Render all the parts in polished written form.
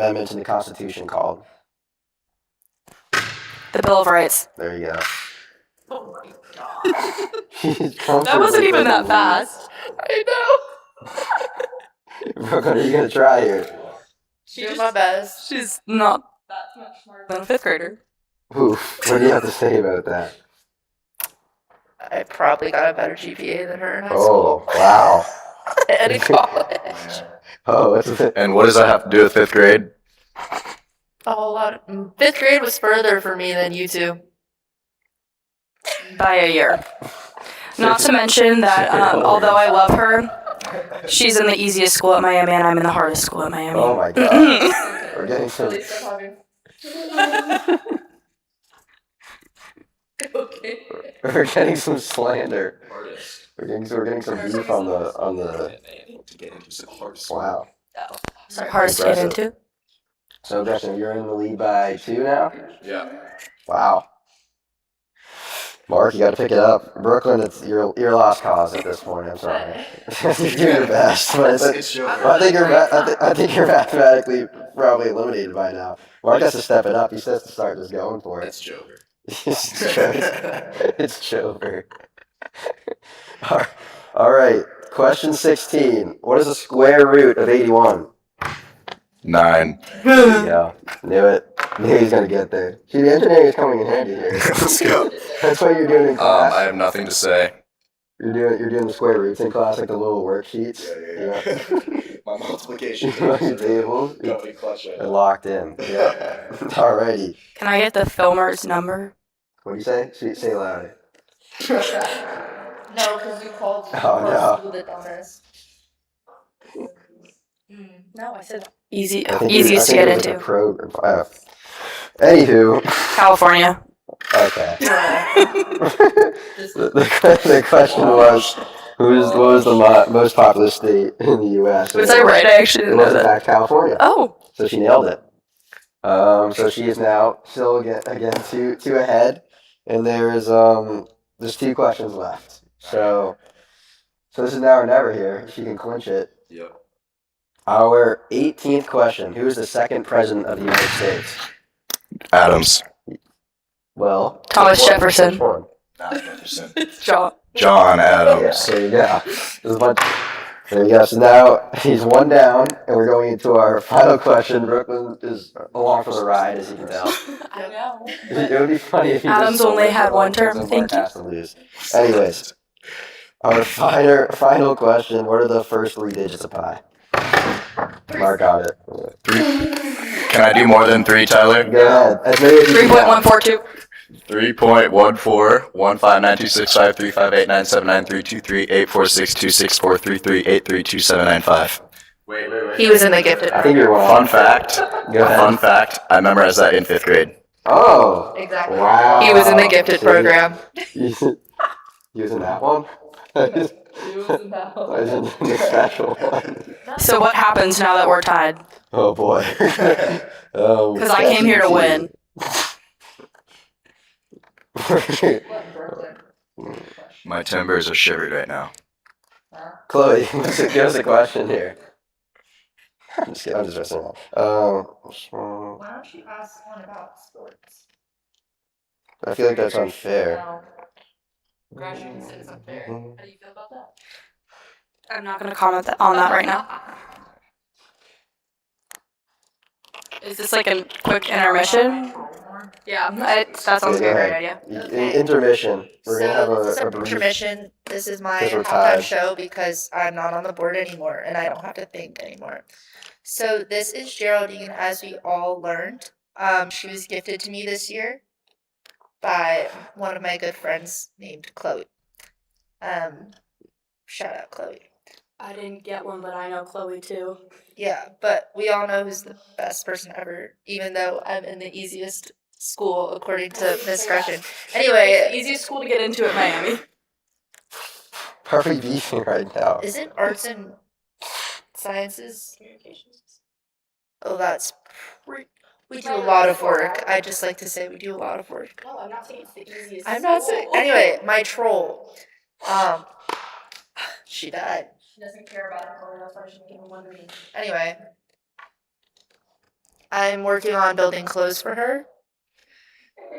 amendment to the Constitution called? The Bill of Rights. There you go. Oh my god. That wasn't even that fast. I know. Brooklyn, are you going to try here? She's my best. She's not that much smarter than a 5th grader. Oof. What do you have to say about that? I probably got a better GPA than her in high school. Oh, wow. And in college. Oh, what's it? And what does that have to do with 5th grade? A whole lot. 5th grade was further for me than you two. By a year. Not to mention that although I love her, she's in the easiest school at Miami and I'm in the hardest school at Miami. Oh my god. We're getting some... Okay. We're getting some slander. We're getting some beef on the... Wow. Sorry, hardest to get into. So, Gretchen, you're in the lead by 2 now? Yeah. Wow. Mark, you got to pick it up. Brooklyn, it's your lost cause at this point. I'm sorry. You're doing your best, but I think you're mathematically probably eliminated by now. Mark has to step it up. He has to start just going for it. It's Joker. It's Joker. All right. Question 16. What is the square root of 81? 9. There you go. Knew it. Knew he was going to get there. See, the engineering is coming in handy here. Let's go. That's what you're doing in class. I have nothing to say. You're doing the square roots in class, like the little worksheets. Yeah. My multiplication tables. They're locked in. Yeah. Alrighty. Can I get the filmer's number? What do you say? Say louder. No, because you called the dumbest. No, I said easiest to get into. Anywho. California. Okay. the question was, what was the most populous state in the U.S.? Was I right? I actually didn't know that. It was, in fact, California. Oh. So she nailed it. So she is now still again two ahead, and there's 2 questions left. So this is now or never here. She can clinch it. Yep. Our 18th question: who is the 2nd president of the United States? Adams. Well, Thomas Jefferson. Not Jefferson. John Adams. Yeah, there you go. There you go. So now he's 1 down, and we're going into our final question. Brooklyn is along for the ride, as you can tell. I know. It would be funny if he Adams only had 1 term. Thank you. To lose. Anyways, our final question: what are the first 3 digits of pi? Mark got it. 3. Can I do more than 3, Tyler? Go ahead. 3.142. 3.1415926535897932384626433832795. Wait. He was in the gifted. I think you're Fun fact. I memorized that in 5th grade. Oh. Exactly. Wow. He was in the gifted program. He was in that one? I was in the special one. So what happens now that we're tied? Oh boy. Because I came here to win. My timbers are shivered right now. Chloe, give us a question here. I'm just messing around. Why don't you ask one about sports? I feel like that's unfair. Graduation said it's unfair. How do you feel about that? I'm not going to comment on that right now. Is this like a quick intermission? Yeah, that sounds like a great idea. Intermission. We're going to have a brief intermission. This is my Because we're halftime tied. show because I'm not on the board anymore and I don't have to think anymore. So this is Geraldine, as we all learned. She was gifted to me this year by one of my good friends named Chloe. Shout out Chloe. I didn't get one, but I know Chloe too. Yeah, but we all know who's the best person ever, even though I'm in the easiest school according to Miss Gretchen. Anyway, the easiest school to get into at Miami. Are we beefing right now? Isn't arts and sciences? Communications. Oh, that's we do a lot of work. I just like to say we do a lot of work. No, I'm not saying it's the easiest. I'm not saying. Anyway, my troll. She died. She doesn't care about it. That's why she didn't give him one reading. Anyway, I'm working on building clothes for her.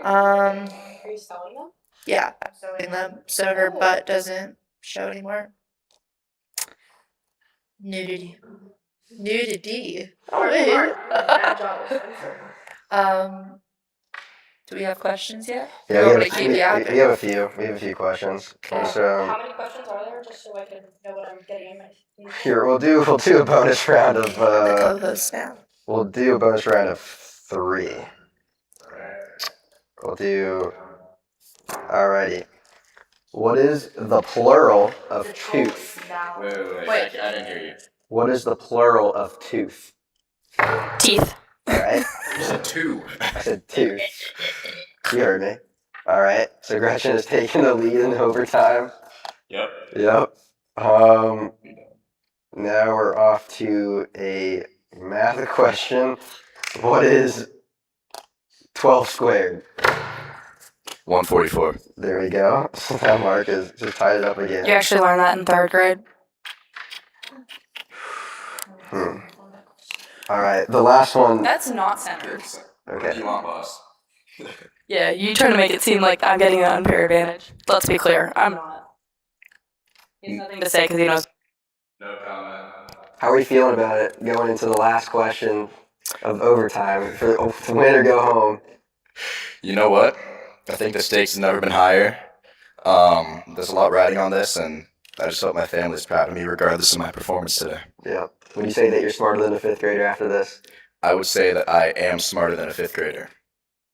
Are you selling them? Yeah, I'm sewing them so her butt doesn't show anymore. Nudity. Oh wait. Do we have questions yet? Yeah, You we want have, me to keep we, yapping? we have a few. We have a few questions. Just, How many questions are there, just so I can know what I'm getting in my... here, we'll do a bonus round of I'm the co-host now. we'll do a bonus round of 3. We'll do. Alrighty. What is the plural of tooth? Wait. I didn't hear you. What is the plural of tooth? Teeth. Alright. You said 2. I said tooth. You heard me. Alright. So Gretchen is taking the lead in overtime. Yep. Yep. Now we're off to a math question. What is 12 squared? 144. There we go. So now Mark is just tied it up again. You actually learned that in 3rd grade? Alright, the last one. That's not centered. Okay. You want, boss? Yeah, you trying to make it seem like I'm getting an unfair advantage. Let's be clear, I'm not. He has nothing to say because he knows. No comment. How are you feeling about it going into the last question of overtime for to win or go home? You know what? I think the stakes have never been higher. There's a lot riding on this, and I just hope my family's proud of me regardless of my performance today. Yeah. Would you say that you're smarter than a 5th grader after this? I would say that I am smarter than a 5th grader.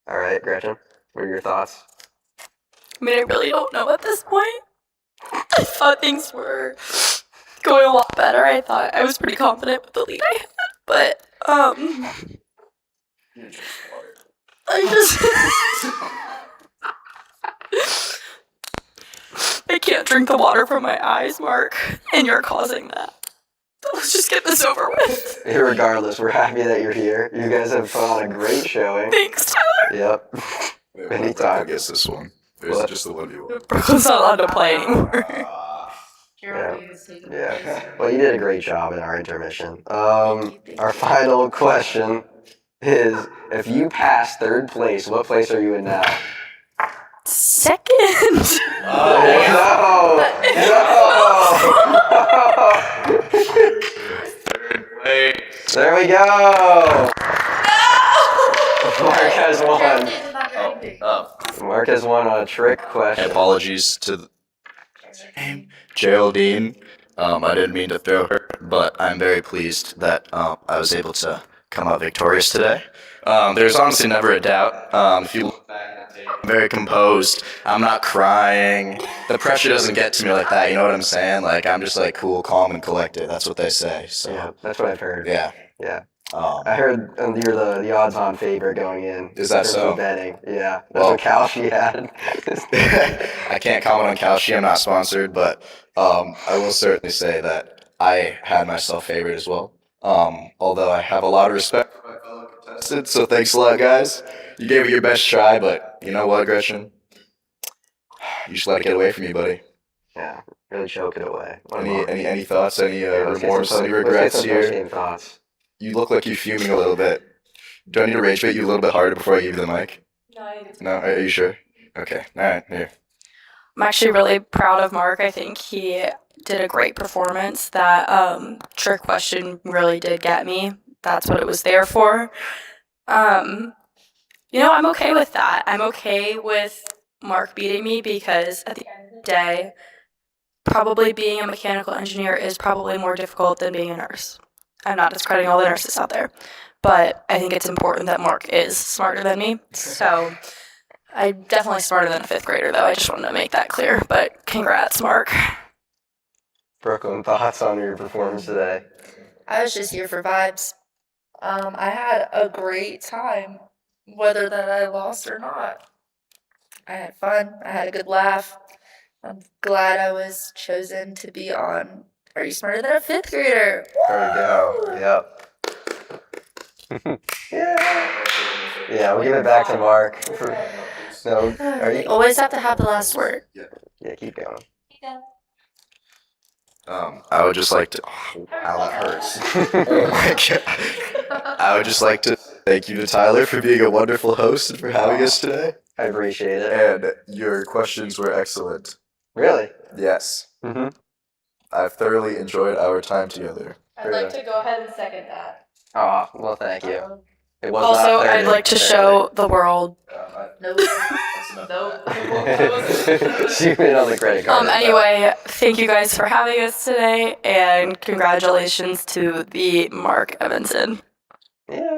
All right, Gretchen, what are your thoughts? I mean, I really don't know at this point. I thought things were going a lot better. I thought I was pretty confident with the lead I had, but, I just... I can't drink the water from my eyes, Mark, and you're causing that. Let's just get this over with. Regardless, we're happy that you're here. You guys have put on a great showing. Thanks, Tyler. Yep. Anytime. I guess this one. There's What? just the one you want. Bro's not allowed to play anymore. Yeah. Well, you did a great job in our intermission. Our final question is: if you pass 3rd place, what place are you in now? 2nd. No! Wait. There we go. Mark has won. Mark has won on a trick question. Apologies to the name Geraldine. I didn't mean to throw her, but I'm very pleased that I was able to come out victorious today. There's honestly never a doubt. If you look back at the tape, I'm very composed. I'm not crying. The pressure doesn't get to me like that. You know what I'm saying? Like I'm just like cool, calm, and collected. That's what they say. So Yeah, that's what I've heard. yeah. Yeah. I heard you're the odds-on favorite going in. Is that in terms so? of betting. Yeah. That's Well- what Kalshi had. I can't comment on Kalshi. I'm not sponsored, but I will certainly say that I had myself favored as well. Although I have a lot of respect for my fellow contestants, so thanks a lot, guys. You gave it your best try, but you know what, Gretchen? You just let it get away from you, buddy. Yeah. Really choke it away. Any thoughts? Any Let's get remorse? some Any let's get regrets some here? post-game thoughts. You look like you're fuming a little bit. Do I need to rage bait you a little bit harder before I give you the mic? No, are you sure? Okay. All right. Here. I'm actually really proud of Mark. I think he did a great performance. That trick question really did get me. That's what it was there for. I'm okay with that. I'm okay with Mark beating me because at the end of the day, probably being a mechanical engineer is probably more difficult than being a nurse. I'm not discrediting all the nurses out there, but I think it's important that Mark is smarter than me. So I'm definitely smarter than a 5th grader, though. I just wanted to make that clear. But congrats, Mark. Brooklyn, thoughts on your performance today? I was just here for vibes. I had a great time, whether that I lost or not. I had fun. I had a good laugh. I'm glad I was chosen to be on Are You Smarter Than a 5th Grader? There we go. Yep. Yeah, we'll give it back to Mark. No, are You you? always have to have the last word. Yeah, keep going. I would just like to. Oh, wow, that hurts. Oh my god. I would just like to Thank you to Tyler for being a wonderful host and for having us today. I appreciate it. And your questions were excellent. Really? Yes. Mm-hmm. I've thoroughly enjoyed our time together. I'd like to go ahead and second that. Oh, well, thank you. It was Also, not I'd like to show the world. Nope. Zoom in on the credit card. Anyway, thank you guys for having us today, and congratulations to the Mark Evanson. Yeah.